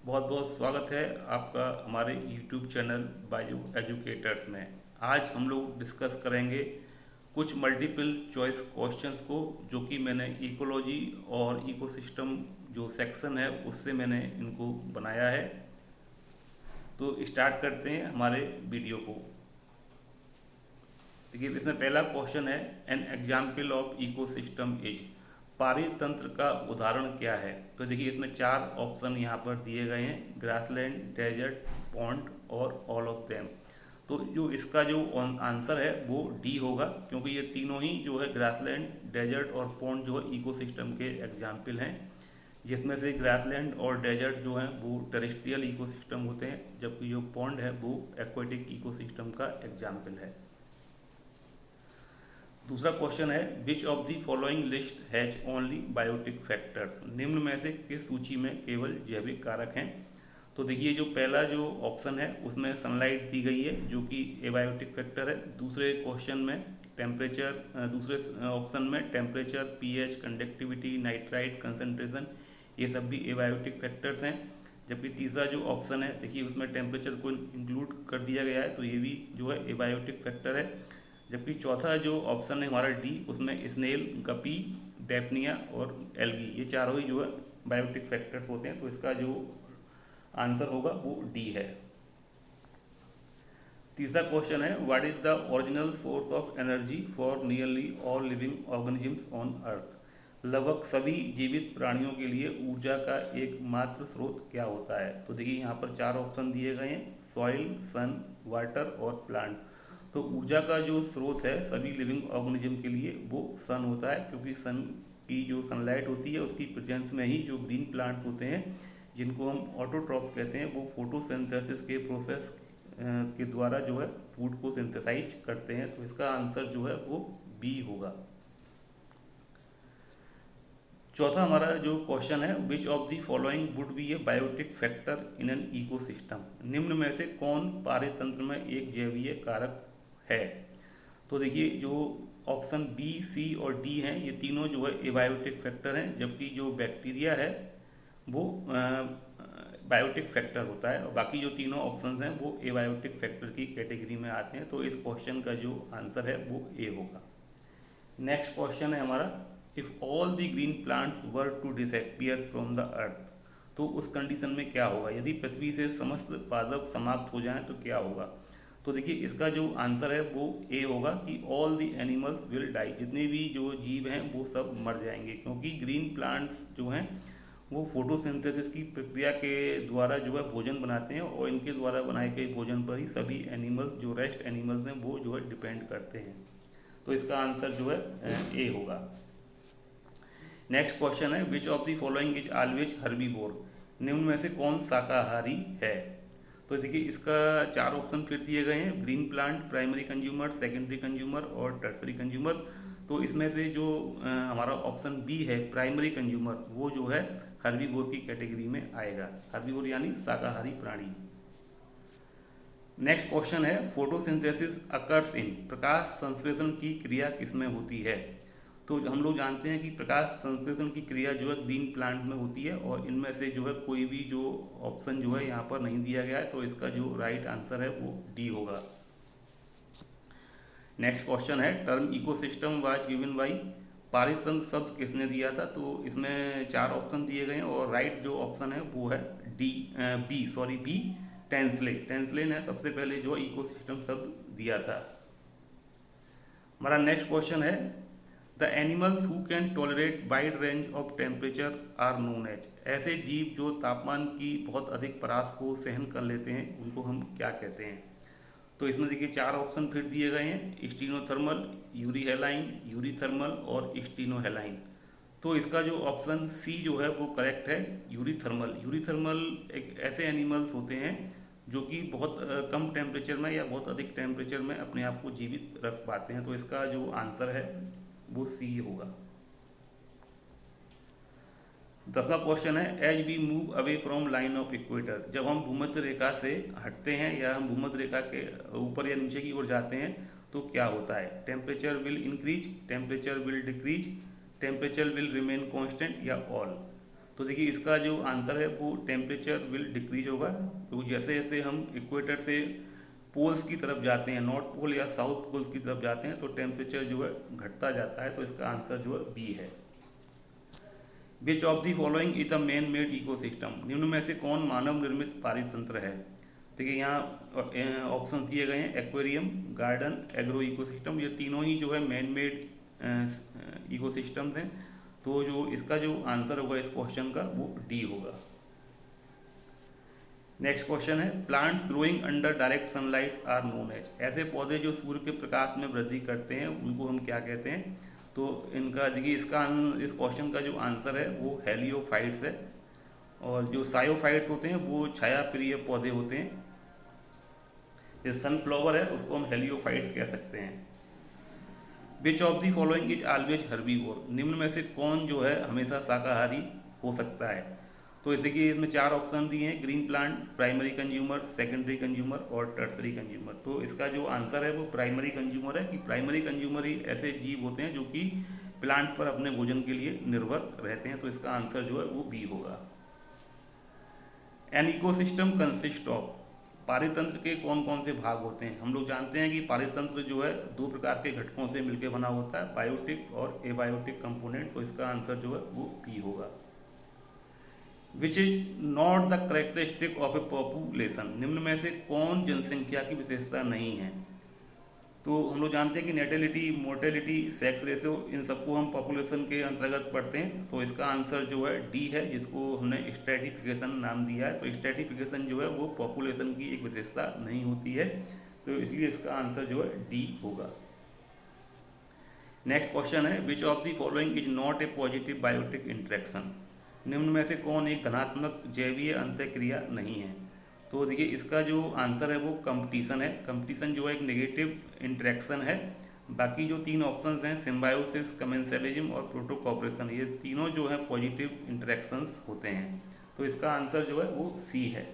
बहुत बहुत स्वागत है आपका हमारे YouTube चैनल बायो एजुकेटर्स में। आज हम लोग डिस्कस करेंगे कुछ मल्टीपल चॉइस क्वेश्चंस को, जो कि मैंने इकोलॉजी और इकोसिस्टम जो सेक्शन है उससे मैंने इनको बनाया है। तो स्टार्ट करते हैं हमारे वीडियो को। देखिए, इसमें पहला क्वेश्चन है, an example of ecosystem is, पारितंत्र का उदाहरण क्या है। तो देखिए, इसमें चार ऑप्शन यहाँ पर दिए गए हैं, ग्रासलैंड, डेजर्ट, पॉन्ड और ऑल ऑफ देम। तो जो इसका जो आंसर है वो डी होगा, क्योंकि ये तीनों ही जो है ग्रासलैंड, डेजर्ट और पॉन्ड जो है इकोसिस्टम के एग्जाम्पल हैं, जिसमें से ग्रासलैंड और डेजर्ट जो हैं वो टेरेस्ट्रियल इकोसिस्टम होते हैं, जबकि जो पॉन्ड है वो एक्वेटिक इकोसिस्टम का एग्जाम्पल है। दूसरा क्वेश्चन है, which of the following list has only biotic factors, निम्न में से किस सूची में केवल जैविक कारक हैं। तो देखिए, जो पहला जो ऑप्शन है उसमें सनलाइट दी गई है, जो कि एबायोटिक फैक्टर है। दूसरे क्वेश्चन में टेम्परेचर, दूसरे ऑप्शन में temperature, pH, conductivity, nitrite concentration, ये सब भी एबायोटिक फैक्टर्स हैं। जबकि तीसरा जो ऑप्शन है, देखिए उसमें टेम्परेचर को इंक्लूड कर दिया गया है, तो ये भी जो है एबायोटिक फैक्टर है। जबकि चौथा जो ऑप्शन है हमारा डी, उसमें स्नेल, गपी, डेफनिया और एल्गी, ये चारों ही जो है बायोटिक फैक्टर्स होते हैं। तो इसका जो आंसर होगा वो डी है। तीसरा क्वेश्चन है, what is the original source of energy for nearly all living organisms on earth, लगभग सभी जीवित प्राणियों के लिए ऊर्जा का एकमात्र स्रोत क्या होता है। तो देखिए, यहाँ पर चार ऑप्शन दिए गए हैं, सॉइल, सन, वाटर और प्लांट। तो ऊर्जा का जो स्रोत है सभी लिविंग ऑर्गेनिज्म के लिए वो सन होता है, क्योंकि सन की जो सनलाइट होती है उसकी प्रेजेंस में ही जो ग्रीन प्लांट्स होते हैं, जिनको हम ऑटोट्रॉप्स कहते हैं, वो फोटोसिंथेसिस के प्रोसेस के द्वारा जो है फूड को सिंथेसाइज करते हैं। तो इसका आंसर जो है वो बी होगा। चौथा हमारा जो क्वेश्चन है, which of the following would be a biotic factor in an ecosystem, निम्न में से कौन पारितंत्र में एक जैवीय कारक है। तो देखिए, जो ऑप्शन बी, सी और डी हैं, ये तीनों जो है एबायोटिक फैक्टर हैं, जबकि जो बैक्टीरिया है वो बायोटिक फैक्टर होता है, और बाकी जो तीनों ऑप्शंस हैं वो एबायोटिक फैक्टर की कैटेगरी में आते हैं। तो इस क्वेश्चन का जो आंसर है वो ए होगा। नेक्स्ट क्वेश्चन है हमारा, if all the green plants were to disappear from the earth, तो उस कंडीशन में क्या होगा, यदि पृथ्वी से समस्त पादप समाप्त हो जाएं तो क्या होगा। तो देखिए, इसका जो आंसर है वो ए होगा कि all the animals will die, जितने भी जो जीव हैं वो सब मर जाएंगे, क्योंकि ग्रीन प्लांट्स जो हैं वो फोटोसिंथेसिस की प्रक्रिया के द्वारा जो है भोजन बनाते हैं, और इनके द्वारा बनाए गए भोजन पर ही सभी एनिमल्स, जो रेस्ट एनिमल्स हैं, वो जो है डिपेंड करते हैं। तो इसका आंसर जो है ए होगा। नेक्स्ट क्वेश्चन है, which of the following is always herbivore, निम्न में से कौन शाकाहारी है। तो देखिए, इसका चार ऑप्शन फिर दिए गए हैं, green plant, primary consumer, secondary consumer और टर्सरी कंज्यूमर। तो इसमें से जो हमारा ऑप्शन बी है, प्राइमरी कंज्यूमर, वो जो है हर्बीवोर की कैटेगरी में आएगा। हर्बीवोर यानी शाकाहारी प्राणी। नेक्स्ट क्वेश्चन है, फोटोसिंथेसिस अकर्स इन, प्रकाश संश्लेषण की क्रिया किसमें होती है। तो हम लोग जानते हैं कि प्रकाश संश्लेषण की क्रिया जो है ग्रीन प्लांट में होती है, और इनमें से जो है कोई भी जो ऑप्शन जो है यहाँ पर नहीं दिया गया है, तो इसका जो राइट आंसर है वो डी होगा। नेक्स्ट क्वेश्चन है, term ecosystem was given by, पारितंत्र शब्द किसने दिया था। तो इसमें चार ऑप्शन दिए गए हैं, और राइट जो ऑप्शन है वो है बी, टेंसले। टेंसले ने सबसे पहले जो इकोसिस्टम शब्द दिया था। हमारा नेक्स्ट क्वेश्चन है, the animals who can tolerate wide range of temperature are known as, ऐसे जीव जो तापमान की बहुत अधिक परास को सहन कर लेते हैं उनको हम क्या कहते हैं। तो इसमें देखिए, चार ऑप्शन फिर दिए गए हैं, स्टीनोथर्मल, यूरीहेलाइन, यूरीथर्मल और स्टीनोहेलाइन। तो इसका जो ऑप्शन सी जो है वो करेक्ट है, यूरीथर्मल। यूरीथर्मल एक ऐसे एनिमल्स होते हैं जो कि बहुत कम टेम्परेचर में या बहुत अधिक टेम्परेचर में अपने आप को जीवित रख पाते हैं। तो इसका जो आंसर है वो सी होगा। 10वां क्वेश्चन है, as we move away from line of equator, जब हम भूमध्य रेखा से हटते हैं या हम भूमध्य रेखा के ऊपर या नीचे की ओर जाते हैं तो क्या होता है। Temperature will increase, temperature will decrease, temperature will remain constant या ऑल। तो देखिए इसका जो आंसर है वो टेम्परेचर विल डिक्रीज होगा। तो जैसे जैसे हम इक्वेटर से पोल्स की तरफ जाते हैं, नॉर्थ पोल या साउथ पोल्स की तरफ जाते हैं, तो टेम्परेचर जो है घटता जाता है। तो इसका आंसर जो है बी है। Which of the following is the man made ecosystem, निम्न में से कौन मानव निर्मित पारितंत्र है। देखिए यहाँ ऑप्शन दिए गए हैं, एक्वेरियम, गार्डन, एग्रो इकोसिस्टम। ये तीनों ही जो है मैन मेड इकोसिस्टम्स हैं। तो जो इसका जो आंसर होगा इस क्वेश्चन का वो डी होगा। नेक्स्ट क्वेश्चन है, plants growing under direct sunlight are known as, ऐसे पौधे जो सूर्य के प्रकाश में वृद्धि करते हैं उनको हम क्या कहते हैं। तो इनका देखिए इस क्वेश्चन का जो आंसर है वो हेलियोफाइट्स है। और जो सायोफाइट्स होते हैं वो छाया प्रिय पौधे होते हैं। ये सनफ्लावर है उसको हम हेलियोफाइट्स कह सकते हैं। Which of the following is always herbivore, निम्न में से कौन जो है हमेशा शाकाहारी हो सकता है। तो देखिए इसमें 4 ऑप्शन दिए हैं, green plant, primary consumer, secondary consumer और टर्सरी कंज्यूमर। तो इसका जो आंसर है वो प्राइमरी कंज्यूमर है कि प्राइमरी कंज्यूमर ही ऐसे जीव होते हैं जो कि प्लांट पर अपने भोजन के लिए निर्भर रहते हैं। तो इसका आंसर जो है वो बी होगा। एन इकोसिस्टम कंसिस्ट ऑफ, पारितंत्र के कौन कौन से भाग होते हैं। हम लोग जानते हैं कि पारितंत्र जो है 2 प्रकार के घटकों से मिलकर बना होता है, बायोटिक और एबायोटिक कंपोनेंट। तो इसका आंसर जो है वो बी होगा। Which is not the characteristic of A population, निम्न में से कौन जनसंख्या की विशेषता नहीं है। तो हम लोग जानते हैं कि नेटेलिटी, मोर्टेलिटी, सेक्स रेशियो, इन सबको हम पॉपुलेशन के अंतर्गत पढ़ते हैं। तो इसका आंसर जो है डी है, जिसको हमने स्ट्रेटिफिकेशन नाम दिया है। तो स्ट्रेटिफिकेशन जो है वो पॉपुलेशन की एक विशेषता नहीं होती है। तो इसलिए इसका आंसर जो है डी होगा। नेक्स्ट क्वेश्चन है, which of the following is not a positive biotic interaction, निम्न में से कौन एक धनात्मक जैवीय अंतःक्रिया नहीं है। तो देखिए इसका जो आंसर है वो कंपटीशन है। कंपटीशन जो है एक नेगेटिव इंटरेक्शन है। बाकी जो 3 ऑप्शन हैं, सिम्बायोसिस, कमेंसलिज्म और प्रोटोकॉपरेशन, ये तीनों जो है पॉजिटिव इंटरेक्शंस होते हैं। तो इसका आंसर जो है वो सी है।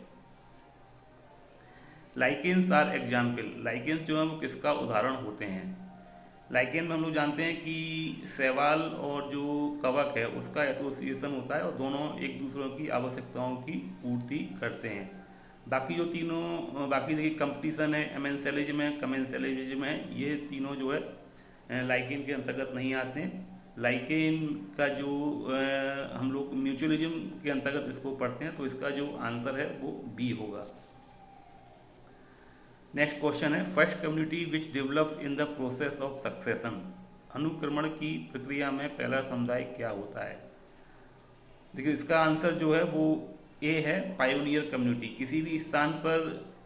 लाइकेन्स आर एग्जाम्पल, लाइकेन्स जो है वो किसका उदाहरण होते हैं। लाइकेन में हम लोग जानते हैं कि शैवाल और जो कवक है उसका एसोसिएशन होता है और दोनों एक दूसरों की आवश्यकताओं की पूर्ति करते हैं। बाकी जो तीनों, बाकी देखिए कंपटीशन है, एमेंसेलिज्म है, कमेंसेलिज्म है, ये तीनों जो है लाइकेन के अंतर्गत नहीं आते हैं। लाइकेन का जो हम लोग म्यूचुअलिज्म के अंतर्गत इसको पढ़ते हैं। तो इसका जो आंसर है वो बी होगा। नेक्स्ट क्वेश्चन है, first community which develops in the process of succession, अनुक्रमण की प्रक्रिया में पहला समुदाय क्या होता है। देखिए इसका आंसर जो है वो ए है, पायोनियर कम्युनिटी। किसी भी स्थान पर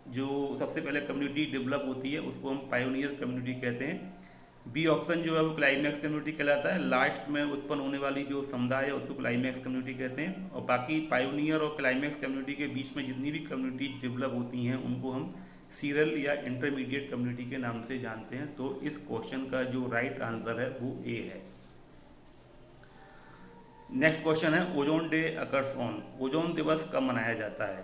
जो सबसे पहले कम्युनिटी डेवलप होती है उसको हम पायोनियर कम्युनिटी कहते हैं। बी ऑप्शन जो है वो क्लाइमैक्स कम्युनिटी कहलाता है। लास्ट में उत्पन्न होने वाली जो समुदाय है उसको क्लाइमैक्स कम्युनिटी कहते हैं। और बाकी पायोनियर और क्लाइमैक्स कम्युनिटी के बीच में जितनी भी कम्युनिटी डेवलप होती हैं उनको हम सीरियल या इंटरमीडिएट कम्युनिटी के नाम से जानते हैं। तो इस क्वेश्चन का जो राइट आंसर है वो ए है। नेक्स्ट क्वेश्चन है, ozone day occurs on, ozone दिवस कब मनाया जाता है।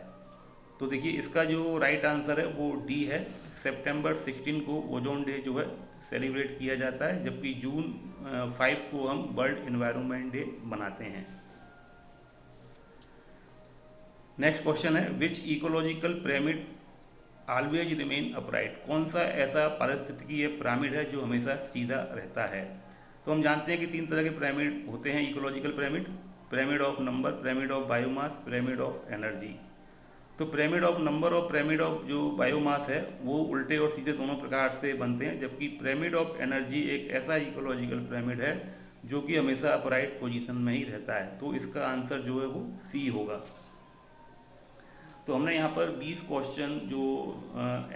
तो देखिए इसका जो राइट आंसर है वो डी है। सितंबर 16 को ओजोन डे जो है सेलिब्रेट किया जाता है, जबकि जून 5 को हम वर्ल्ड एनवायरनमेंट डे मनाते हैं। नेक्स्ट क्वेश्चन है, which ecological pyramid always remain upright, कौन सा ऐसा पारिस्थितिकीय पिरामिड है जो हमेशा सीधा रहता है। तो हम जानते हैं कि 3 तरह के पिरामिड होते हैं ecological pyramid, pyramid of number, pyramid of biomass, pyramid of energy. तो पिरामिड ऑफ नंबर और पिरामिड ऑफ जो बायोमास है वो उल्टे और सीधे दोनों प्रकार से बनते हैं, जबकि पिरामिड ऑफ एनर्जी एक ऐसा इकोलॉजिकल पिरामिड है जो कि हमेशा अपराइट पोजीशन में ही रहता है। तो इसका आंसर जो है वो सी होगा। तो हमने यहाँ पर 20 क्वेश्चन जो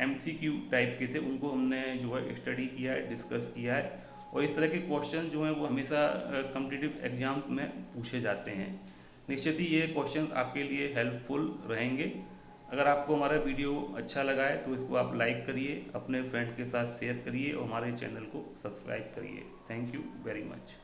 MCQ टाइप के थे उनको हमने जो है स्टडी किया है, डिस्कस किया है। और इस तरह के क्वेश्चन जो हैं वो हमेशा कॉम्पिटिटिव एग्जाम में पूछे जाते हैं। निश्चित ही ये क्वेश्चन आपके लिए हेल्पफुल रहेंगे। अगर आपको हमारा वीडियो अच्छा लगा है तो इसको आप लाइक करिए, अपने फ्रेंड के साथ शेयर करिए और हमारे चैनल को सब्सक्राइब करिए। Thank you very much.